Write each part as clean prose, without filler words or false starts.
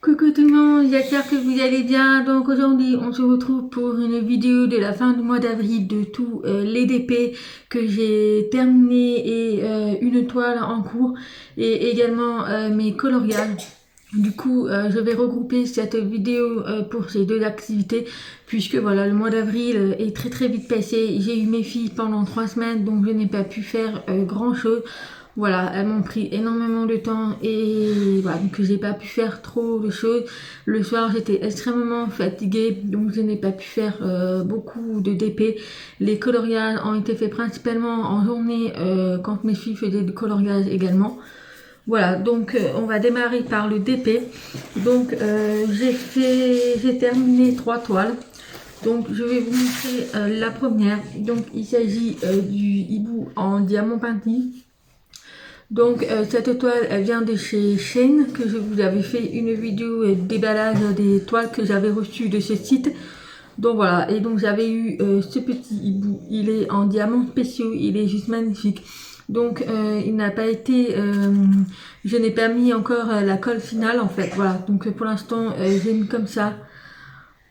Coucou tout le monde, j'espère que vous allez bien. Donc aujourd'hui on se retrouve pour une vidéo de la fin du mois d'avril de tous les DP que j'ai terminé et une toile en cours et également mes coloriages. Du coup, je vais regrouper cette vidéo pour ces deux activités puisque voilà, le mois d'avril est très vite passé. J'ai eu mes filles pendant 3 semaines donc je n'ai pas pu faire grand chose. Voilà, elles m'ont pris énormément de temps et voilà, donc j'ai pas pu faire trop de choses. Le soir, j'étais extrêmement fatiguée, donc je n'ai pas pu faire beaucoup de DP. Les coloriages ont été faits principalement en journée quand mes filles faisaient du coloriage également. Voilà, donc on va démarrer par le DP. Donc j'ai terminé 3 toiles. Donc je vais vous montrer la première. Donc il s'agit du hibou en diamant peinti. Donc cette toile elle vient de chez Shein, que je vous avais fait une vidéo déballage des toiles que j'avais reçues de ce site. Donc voilà, et donc j'avais eu ce petit hibou, il est en diamants spéciaux, il est juste magnifique. Donc il n'a pas été, je n'ai pas mis encore la colle finale en fait, voilà. Donc pour l'instant j'ai mis comme ça.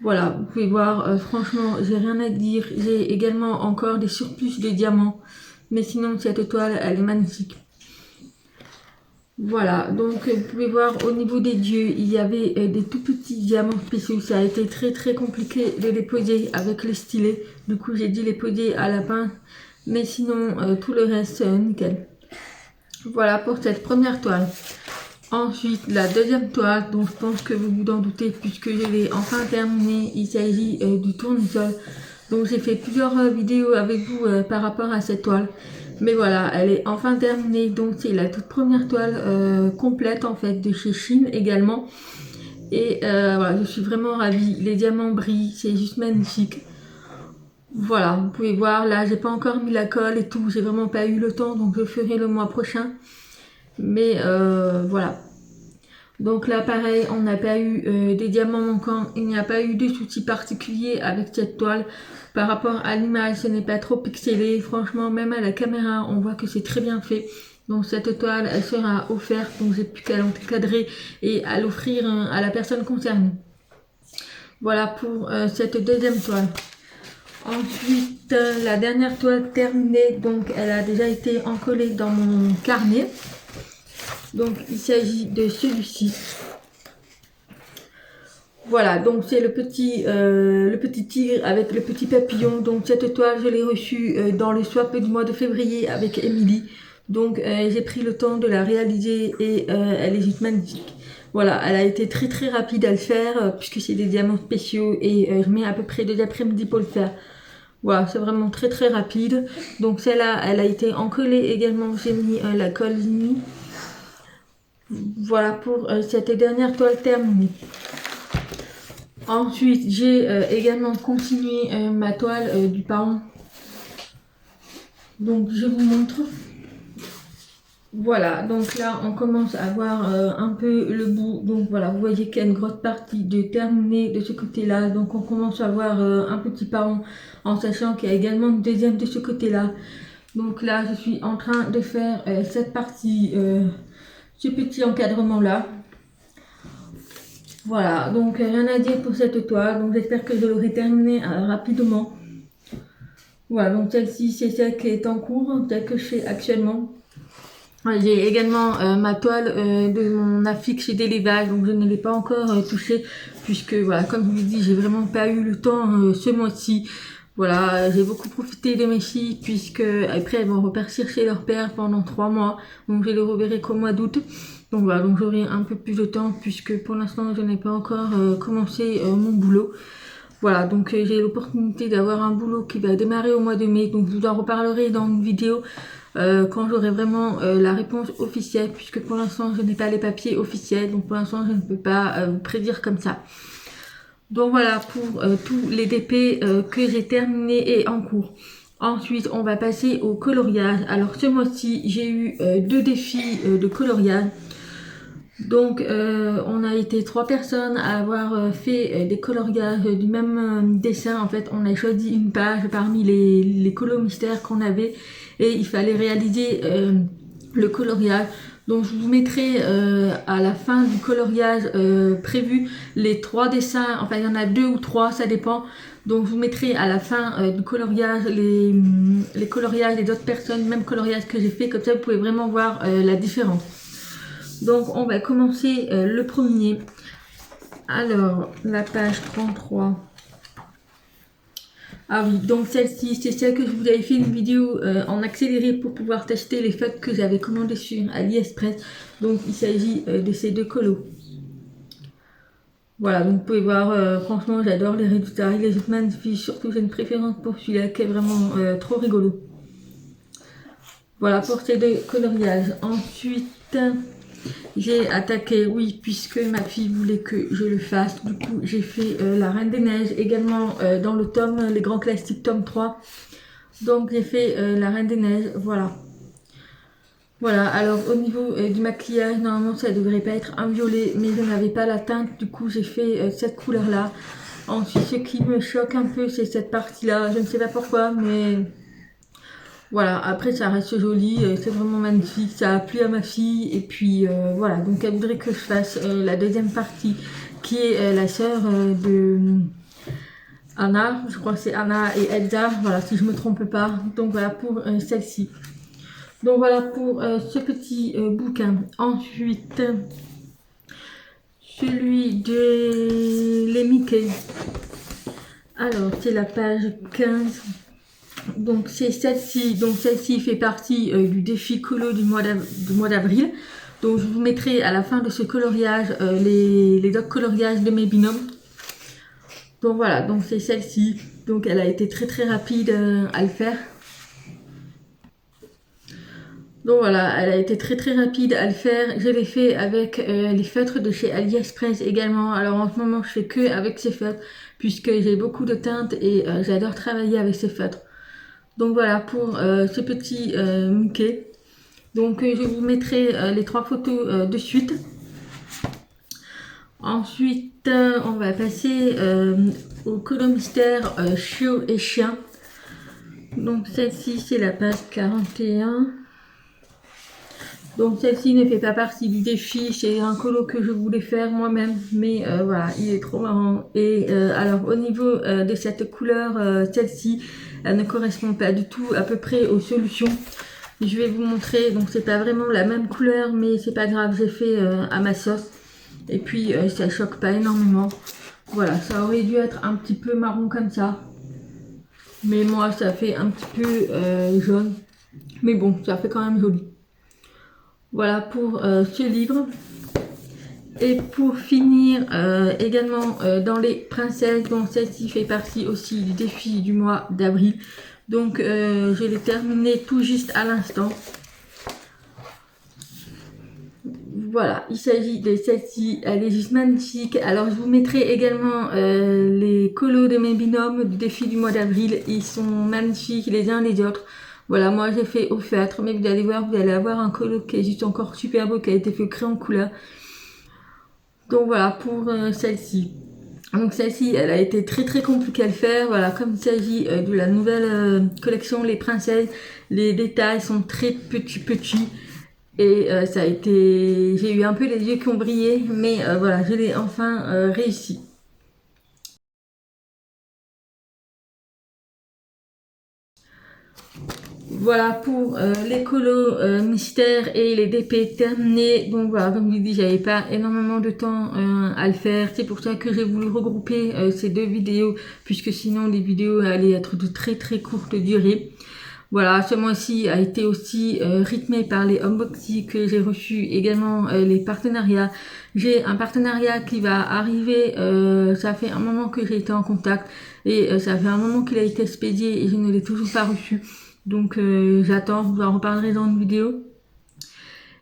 Voilà, vous pouvez voir, franchement j'ai rien à dire. J'ai également encore des surplus de diamants, mais sinon cette toile elle est magnifique. Voilà, donc vous pouvez voir au niveau des dieux, il y avait des tout petits diamants spéciaux. Ça a été très compliqué de les poser avec le stylet. Du coup, j'ai dû les poser à la pince. Mais sinon, tout le reste, nickel. Voilà pour cette première toile. Ensuite, la deuxième toile, dont je pense que vous vous en doutez puisque je l'ai enfin terminée. Il s'agit du tournesol. Donc j'ai fait plusieurs vidéos avec vous par rapport à cette toile. Mais voilà, elle est enfin terminée. Donc c'est la toute première toile complète en fait de chez Shein également. Et voilà, je suis vraiment ravie. Les diamants brillent, c'est juste magnifique. Voilà, vous pouvez voir, là j'ai pas encore mis la colle et tout. J'ai vraiment pas eu le temps, donc je ferai le mois prochain. Mais voilà. Donc là pareil, on n'a pas eu des diamants manquants, il n'y a pas eu de soucis particuliers avec cette toile. Par rapport à l'image, ce n'est pas trop pixelé, franchement même à la caméra on voit que c'est très bien fait. Donc cette toile elle sera offerte, donc j'ai plus qu'à l'encadrer et à l'offrir à la personne concernée. Voilà pour cette deuxième toile. Ensuite la dernière toile terminée, donc elle a déjà été encollée dans mon carnet. Donc il s'agit de celui-ci. Voilà, donc c'est le petit tigre avec le petit papillon. Donc cette toile, je l'ai reçue dans le swap du mois de février avec Emily. Donc j'ai pris le temps de la réaliser et elle est juste magnifique. Voilà, elle a été très rapide à le faire puisque c'est des diamants spéciaux et je mets à peu près 2 après-midi pour le faire. Voilà, c'est vraiment très rapide. Donc celle-là, elle a été encollée également. J'ai mis la colle Lini. Voilà pour cette dernière toile terminée. Ensuite, j'ai également continué ma toile du paon. Donc, je vous montre. Voilà, donc là, on commence à voir un peu le bout. Donc voilà, vous voyez qu'il y a une grosse partie de terminée de ce côté-là. Donc, on commence à voir un petit paon en sachant qu'il y a également une deuxième de ce côté-là. Donc là, je suis en train de faire cette partie, ce petit encadrement-là. Voilà, donc rien à dire pour cette toile, donc j'espère que je l'aurai terminée rapidement. Voilà, donc celle-ci c'est celle qui est en cours, celle que je fais actuellement. J'ai également ma toile de mon affiche d'élevage, donc je ne l'ai pas encore touchée, puisque voilà, comme je vous dis, j'ai vraiment pas eu le temps ce mois-ci. Voilà, j'ai beaucoup profité de mes filles, puisque après elles vont repartir chez leur père pendant 3 mois, donc je les reverrai qu'au mois d'août. Donc voilà, donc j'aurai un peu plus de temps puisque pour l'instant je n'ai pas encore commencé mon boulot. Voilà, donc j'ai l'opportunité d'avoir un boulot qui va démarrer au mois de mai. Donc je vous en reparlerai dans une vidéo quand j'aurai vraiment la réponse officielle, puisque pour l'instant je n'ai pas les papiers officiels. Donc pour l'instant je ne peux pas vous prédire comme ça. Donc voilà pour tous les DP que j'ai terminés et en cours. Ensuite, on va passer au coloriage. Alors ce mois-ci, j'ai eu 2 défis de coloriage. Donc on a été 3 personnes à avoir fait des coloriages du même dessin. En fait, on a choisi une page parmi les colos mystères qu'on avait et il fallait réaliser le coloriage. Donc je vous mettrai à la fin du coloriage prévu les 3 dessins, enfin il y en a 2 ou 3, ça dépend. Donc je vous mettrai à la fin du coloriage les coloriages des autres personnes, même coloriage que j'ai fait, comme ça vous pouvez vraiment voir la différence. Donc on va commencer le premier. Alors la page 33. Ah oui, donc celle-ci, c'est celle que je vous avais fait une vidéo en accéléré pour pouvoir tester les feutres que j'avais commandés sur AliExpress. Donc il s'agit de ces 2 colos. Voilà, donc vous pouvez voir, franchement j'adore les résultats, il est magnifique, surtout j'ai une préférence pour celui-là qui est vraiment trop rigolo. Voilà pour ces 2 coloriages. Ensuite, j'ai attaqué, oui, puisque ma fille voulait que je le fasse, du coup j'ai fait la Reine des Neiges, également dans le tome, les grands classiques tome 3. Donc j'ai fait la Reine des Neiges, voilà. Voilà, alors au niveau du maquillage, normalement ça devrait pas être un violet, mais je n'avais pas la teinte, du coup j'ai fait cette couleur-là. Ensuite, ce qui me choque un peu, c'est cette partie-là, je ne sais pas pourquoi, mais... Voilà, après ça reste joli, c'est vraiment magnifique, ça a plu à ma fille et puis voilà, donc elle voudrait que je fasse la deuxième partie qui est la sœur de Anna, je crois que c'est Anna et Elsa, voilà si je me trompe pas, donc voilà pour celle-ci. Donc voilà pour ce petit bouquin. Ensuite, celui de les Mickey. Alors c'est la page 15. Donc c'est celle-ci, fait partie du défi colo du mois d'avril. Donc je vous mettrai à la fin de ce coloriage les autres coloriages de mes binômes. Donc voilà, donc c'est celle-ci. Donc elle a été très rapide à le faire. Donc voilà, elle a été très rapide à le faire. Je l'ai fait avec les feutres de chez AliExpress également. Alors en ce moment je fais que avec ces feutres puisque j'ai beaucoup de teintes et j'adore travailler avec ces feutres. Donc voilà pour ce petit Mickey. Donc je vous mettrai les 3 photos de suite. Ensuite on va passer au colo mystère chiot et chien. Donc celle-ci c'est la page 41. Donc celle-ci ne fait pas partie du défi, c'est un colo que je voulais faire moi-même, mais voilà, il est trop marrant. Et alors au niveau de cette couleur, celle-ci, elle ne correspond pas du tout à peu près aux solutions. Je vais vous montrer, donc c'est pas vraiment la même couleur, mais c'est pas grave, j'ai fait à ma sauce. Et puis ça choque pas énormément. Voilà, ça aurait dû être un petit peu marron comme ça. Mais moi ça fait un petit peu jaune. Mais bon, ça fait quand même joli. Voilà pour ce livre. Et pour finir, également dans les princesses, donc celle-ci fait partie aussi du défi du mois d'avril. Donc je l'ai terminé tout juste à l'instant. Voilà, il s'agit de celle-ci, elle est juste magnifique. Alors je vous mettrai également les colos de mes binômes du défi du mois d'avril. Ils sont magnifiques les uns les autres. Voilà, moi j'ai fait au feutre, mais vous allez voir, vous allez avoir un colo qui est juste encore super beau, qui a été fait au crayon couleur. Donc voilà pour celle-ci. Donc celle-ci, elle a été très compliquée à le faire. Voilà, comme il s'agit de la nouvelle collection Les Princesses, les détails sont très petits. Et ça a été... J'ai eu un peu les yeux qui ont brillé, mais voilà, je l'ai enfin réussi. Voilà pour les colos mystères et les DP terminés. Donc voilà, comme je vous dis, j'avais pas énormément de temps à le faire. C'est pour ça que j'ai voulu regrouper ces 2 vidéos, puisque sinon les vidéos allaient être de très courte durée. Voilà, ce mois-ci a été aussi rythmé par les unboxings que j'ai reçus, également les partenariats. J'ai un partenariat qui va arriver, ça fait un moment que j'ai été en contact et ça fait un moment qu'il a été expédié et je ne l'ai toujours pas reçu. Donc j'attends, je vous en reparlerai dans une vidéo.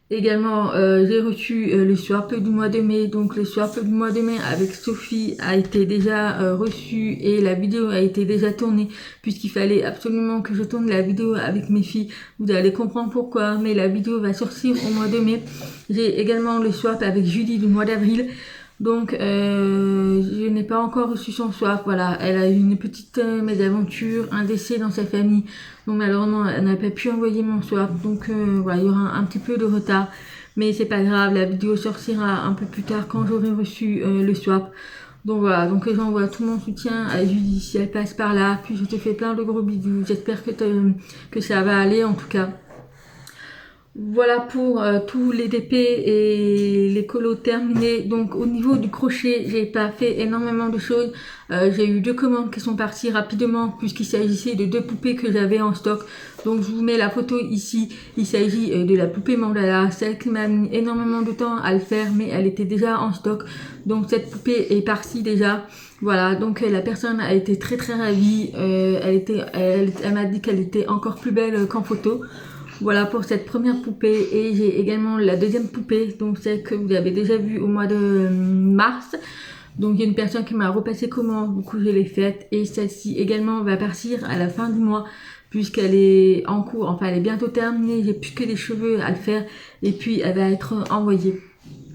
Également, j'ai reçu le swap du mois de mai. Donc le swap du mois de mai avec Sophie a été déjà reçu et la vidéo a été déjà tournée puisqu'il fallait absolument que je tourne la vidéo avec mes filles. Vous allez comprendre pourquoi, mais la vidéo va sortir au mois de mai. J'ai également le swap avec Julie du mois d'avril. Donc je n'ai pas encore reçu son swap. Voilà, elle a eu une petite mésaventure, un décès dans sa famille. Donc malheureusement elle n'a pas pu envoyer mon swap. Donc voilà, il y aura un petit peu de retard. mais c'est pas grave, la vidéo sortira un peu plus tard quand j'aurai reçu le swap. Donc voilà, donc j'envoie tout mon soutien à Julie si elle passe par là, puis je te fais plein de gros bisous, j'espère que ça va aller en tout cas. Voilà pour tous les DP et les colos terminés. Donc au niveau du crochet, j'ai pas fait énormément de choses. J'ai eu 2 commandes qui sont parties rapidement puisqu'il s'agissait de 2 poupées que j'avais en stock. Donc je vous mets la photo ici. Il s'agit de la poupée mandala, celle qui m'a mis énormément de temps à le faire, mais elle était déjà en stock. Donc cette poupée est partie déjà. Voilà, donc la personne a été très ravie. Elle m'a dit qu'elle était encore plus belle qu'en photo. Voilà pour cette première poupée, et j'ai également la deuxième poupée, donc celle que vous avez déjà vue au mois de mars. Donc il y a une personne qui m'a repassé commande, du coup je l'ai faite, et celle-ci également va partir à la fin du mois puisqu'elle est en cours, enfin elle est bientôt terminée, j'ai plus que des cheveux à le faire et puis elle va être envoyée.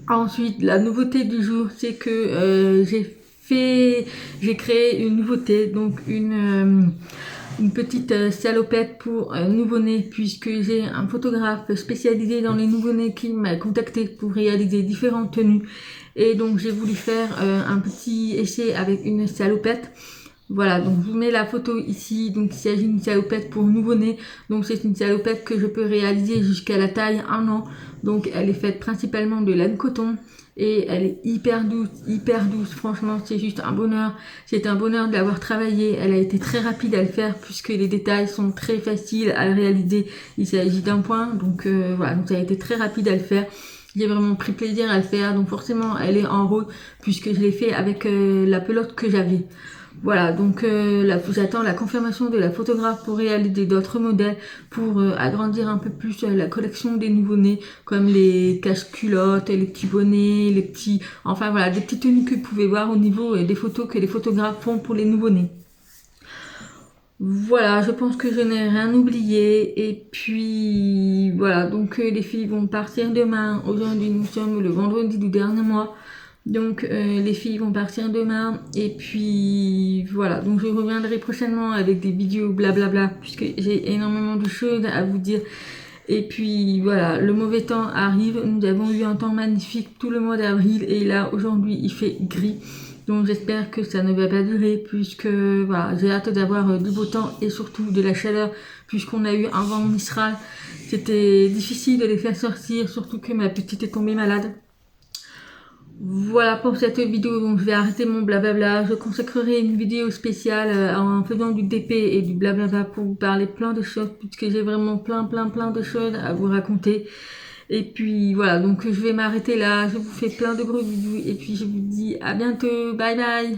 Ensuite, la nouveauté du jour, c'est que j'ai créé une nouveauté, donc une petite salopette pour nouveau-né, puisque j'ai un photographe spécialisé dans les nouveau-nés qui m'a contacté pour réaliser différentes tenues, et donc j'ai voulu faire un petit essai avec une salopette. Voilà, donc je vous mets la photo ici. Donc il s'agit d'une salopette pour nouveau-né. Donc c'est une salopette que je peux réaliser jusqu'à la taille 1 an. Donc elle est faite principalement de laine coton et elle est hyper douce. Franchement, c'est juste un bonheur. C'est un bonheur de l'avoir travaillée. Elle a été très rapide à le faire puisque les détails sont très faciles à le réaliser. Il s'agit d'un point, donc voilà, donc ça a été très rapide à le faire. J'ai vraiment pris plaisir à le faire, donc forcément elle est en rose puisque je l'ai fait avec la pelote que j'avais. Voilà, donc j'attends la confirmation de la photographe pour réaliser d'autres modèles, pour agrandir un peu plus la collection des nouveau-nés, comme les cache-culottes, les petits bonnets, les petits... Enfin voilà, des petites tenues que vous pouvez voir au niveau des photos que les photographes font pour les nouveau-nés. Voilà, je pense que je n'ai rien oublié. Et puis voilà, donc les filles vont partir demain. Aujourd'hui, nous sommes le vendredi du dernier mois. Donc les filles vont partir demain. Et puis voilà, donc je reviendrai prochainement avec des vidéos blablabla, puisque j'ai énormément de choses à vous dire. Et puis voilà, le mauvais temps arrive. Nous avons eu un temps magnifique tout le mois d'avril. Et là, aujourd'hui, il fait gris. Donc j'espère que ça ne va pas durer, puisque voilà, j'ai hâte d'avoir du beau temps et surtout de la chaleur, puisqu'on a eu un vent mistral. C'était difficile de les faire sortir, surtout que ma petite est tombée malade. Voilà pour cette vidéo, donc je vais arrêter mon blablabla. Je consacrerai une vidéo spéciale en faisant du DP et du blablabla pour vous parler plein de choses, puisque j'ai vraiment plein de choses à vous raconter. Et puis voilà, donc je vais m'arrêter là, je vous fais plein de gros bisous et puis je vous dis à bientôt, bye bye.